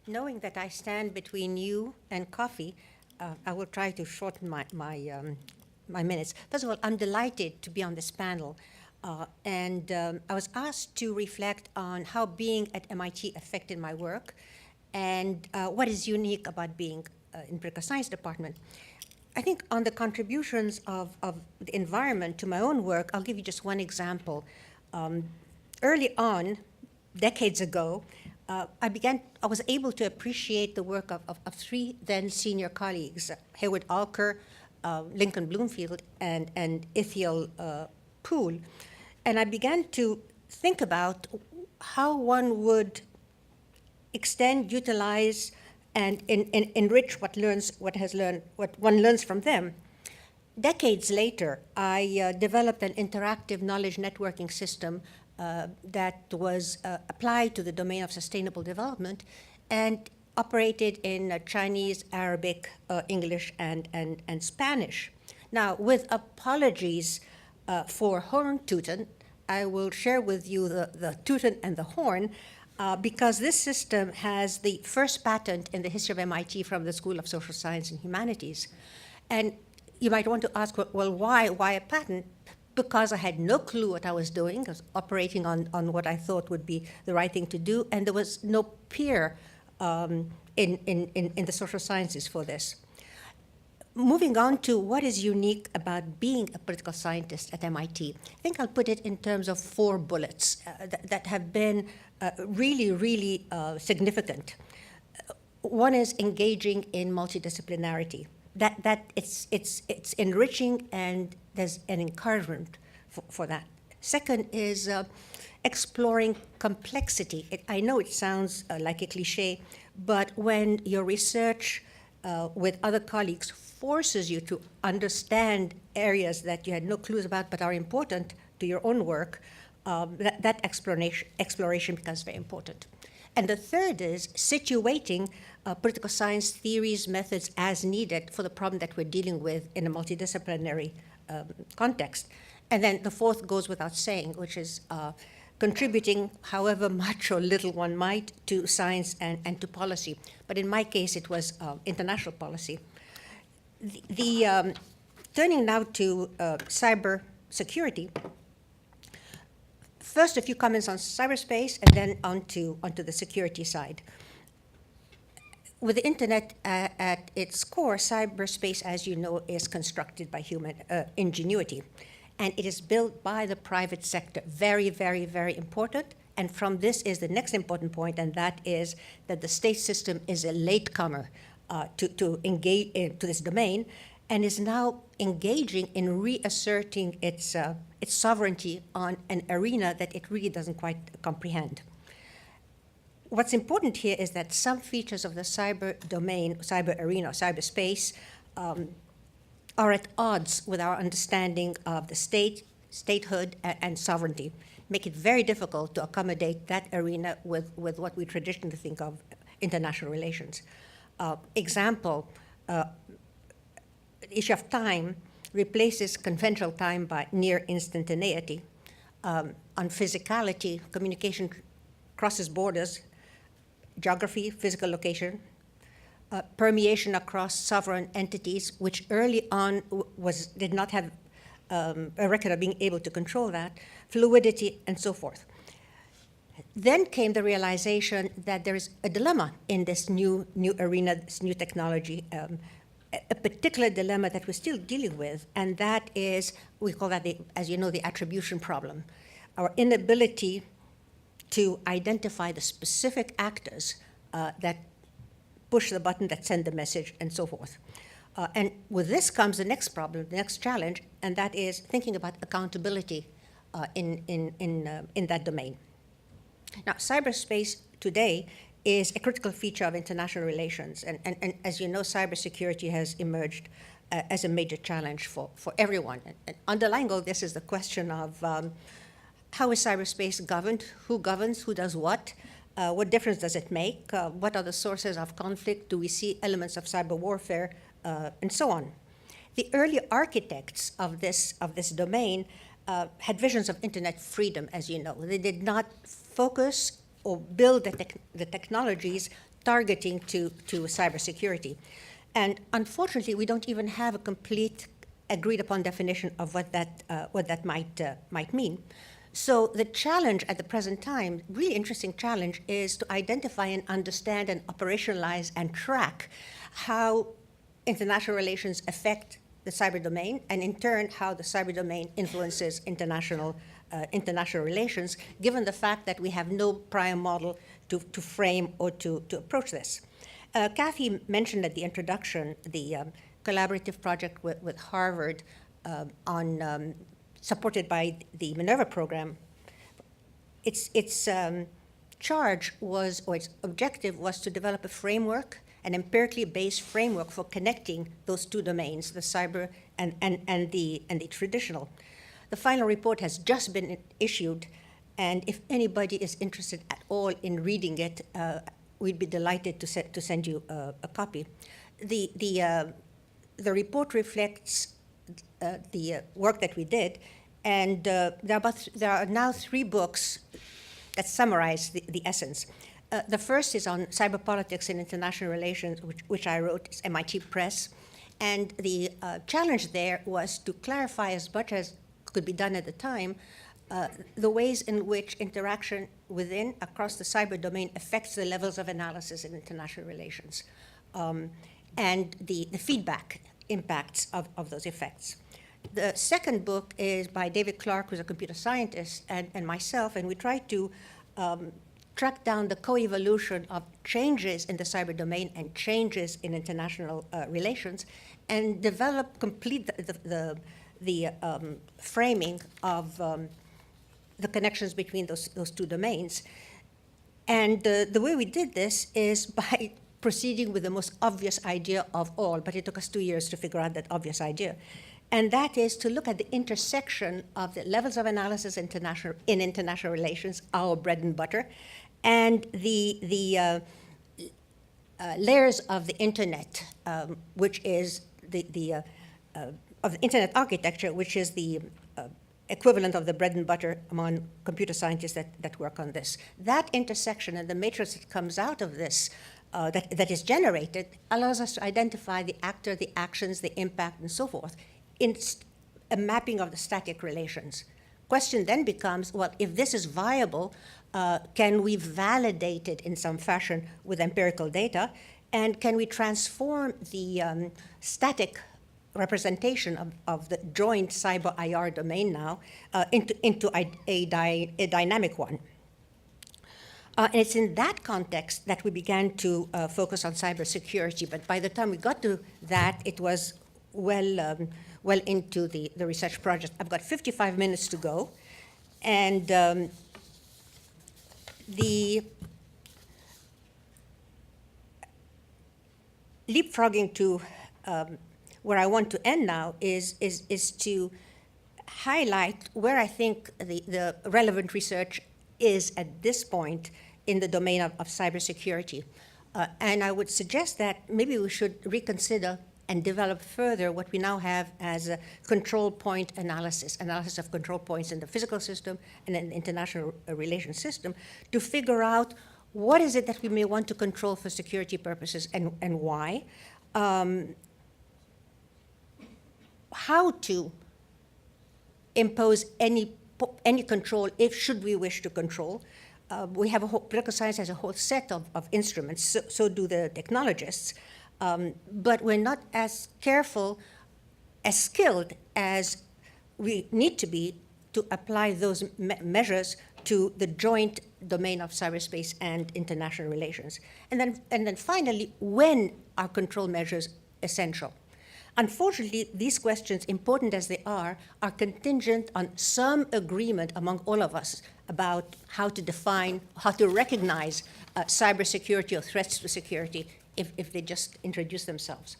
Knowing that I stand between you and coffee, I will try to shorten my minutes. First of all, I'm delighted to be on this panel. And I was asked to reflect on how being at MIT affected my work and what is unique about being in political science department. I think on the contributions of the environment to my own work, I'll give you just one example. Early on, decades ago, I was able to appreciate the work of three then senior colleagues, Hayward Alker, Lincoln Bloomfield, and Ithiel Poole. And I began to think about how one would extend, utilize, and enrich what one learns from them. Decades later, I developed an interactive knowledge networking system that was applied to the domain of sustainable development and operated in Chinese, Arabic, English, and Spanish. Now, with apologies for horn tootin', I will share with you the tootin' and the horn because this system has the first patent in the history of MIT from the School of Social Science and Humanities. And you might want to ask, well, why a patent? Because I had no clue what I was doing. I was operating on what I thought would be the right thing to do, and there was no peer in the social sciences for this. Moving on to what is unique about being a political scientist at MIT, I think I'll put it in terms of 4 bullets that have been really significant. One is engaging in multidisciplinarity. That it's enriching and there's an encouragement for that. Second is exploring complexity. I know it sounds like a cliche, but when your research with other colleagues forces you to understand areas that you had no clues about but are important to your own work, that exploration becomes very important. And the third is situating political science theories, methods as needed for the problem that we're dealing with in a multidisciplinary context. And then the fourth goes without saying, which is contributing however much or little one might to science and to policy. But in my case, it was international policy. Turning now to cyber security, first, a few comments on cyberspace, and then onto the security side. With the internet at its core, cyberspace, as you know, is constructed by human ingenuity. And it is built by the private sector. Very important. And from this is the next important point, and that is that the state system is a latecomer to engage to this domain, and is now engaging in reasserting its sovereignty on an arena that it really doesn't quite comprehend. What's important here is that some features of the cyber domain, cyber arena, cyberspace, are at odds with our understanding of the statehood, and sovereignty, make it very difficult to accommodate that arena with what we traditionally think of international relations. Example, the issue of time replaces conventional time by near instantaneity. On physicality, communication crosses borders, geography, physical location, permeation across sovereign entities, which early on did not have a record of being able to control that, fluidity, and so forth. Then came the realization that there is a dilemma in this new arena, this new technology, a particular dilemma that we're still dealing with, and that is, we call that, as you know, the attribution problem. Our inability to identify the specific actors that push the button, that send the message, and so forth. And with this comes the next problem, the next challenge, and that is thinking about accountability in that domain. Now, cyberspace today is a critical feature of international relations, and as you know, cybersecurity has emerged as a major challenge for everyone. And underlying all this is the question of how is cyberspace governed, who governs, who does what difference does it make, what are the sources of conflict, do we see elements of cyber warfare, and so on. The early architects of this domain had visions of internet freedom, as you know. They did not focus or build the technologies targeting to cybersecurity. And unfortunately, we don't even have a complete agreed upon definition of what that might mean. So the challenge at the present time, really interesting challenge, is to identify and understand and operationalize and track how international relations affect the cyber domain, and in turn, how the cyber domain influences international relations, given the fact that we have no prior model to frame or to approach this. Kathy mentioned at the introduction the collaborative project with Harvard supported by the Minerva program. Its charge was, or its objective was to develop a framework, an empirically based framework for connecting those two domains, the cyber and the traditional. The final report has just been issued, and if anybody is interested at all in reading it, we'd be delighted to send you a copy. The report reflects the work that we did, and there are now 3 books that summarize the essence. The first is on cyber politics and international relations, which I wrote, it's MIT Press, and the challenge there was to clarify as much as could be done at the time the ways in which interaction across the cyber domain affects the levels of analysis in international relations, and the feedback impacts of those effects. The second book is by David Clark, who's a computer scientist, and myself, and we tried to track down the co-evolution of changes in the cyber domain and changes in international relations, and complete the framing of the connections between those two domains. And the way we did this is by proceeding with the most obvious idea of all, but it took us 2 years to figure out that obvious idea. And that is to look at the intersection of the levels of analysis in international relations, our bread and butter, and the layers of the internet, which is of the internet architecture, which is the equivalent of the bread and butter among computer scientists that work on this. That intersection and the matrix that comes out of this, that is generated, allows us to identify the actor, the actions, the impact, and so forth, in a mapping of the static relations. Question then becomes, well, if this is viable, can we validate it in some fashion with empirical data? And can we transform the static representation of the joint cyber IR domain now into a dynamic one? And it's in that context that we began to focus on cybersecurity. But by the time we got to that, it was well into the research project. I've got 55 minutes to go. And the leapfrogging to where I want to end now is to highlight where I think the relevant research is at this point in the domain of cybersecurity. And I would suggest that maybe we should reconsider and develop further what we now have as a control point analysis of control points in the physical system and in the international relations system, to figure out what is it that we may want to control for security purposes and why, how to impose any control should we wish to control. We have political science has a whole set of instruments, so do the technologists. But we're not as careful, as skilled as we need to be to apply those measures to the joint domain of cyberspace and international relations. And then finally, when are control measures essential? Unfortunately, these questions, important as they are contingent on some agreement among all of us about how to define, how to recognize cybersecurity or threats to security if they just introduce themselves.